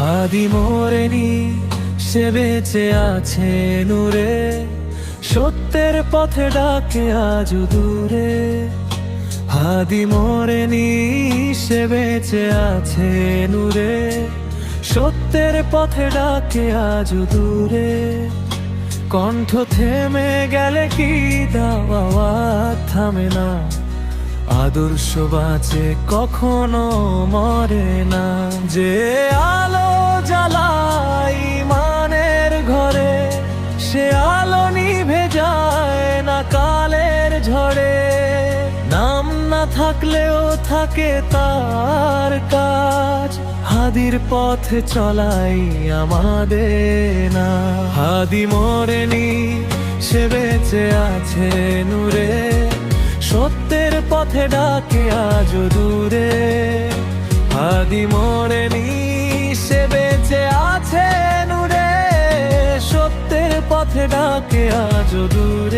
হাদি মরেনি, সে বেঁচে আছে নূরে, সত্যের পথে ডাকে আজ দূরে। হাদি মরেনি, সে বেঁচে আছে নূরে, সত্যের পথে ডাকে আজ দূরে। কণ্ঠ থেমে গেলে কি দাওয়া থামে না, আদর্শ বাঁচে কখনো মরে না। যে আলো জ্বালায় ইমানের ঘরে, সে আলো নিভে যায় না কালের ঝড়ে। নাম না থাকলেও থাকে তার কাজ, হাদির পথে চলাই আমাদের না। হাদি মরেনি, সে বেঁচে আছে নূরে, সত্যের পথে ডাকে আজ দূরে। হাদি মরেনি, সে বেঁচে আছে নূরে, সত্যের পথে ডাকে আজ দূরে।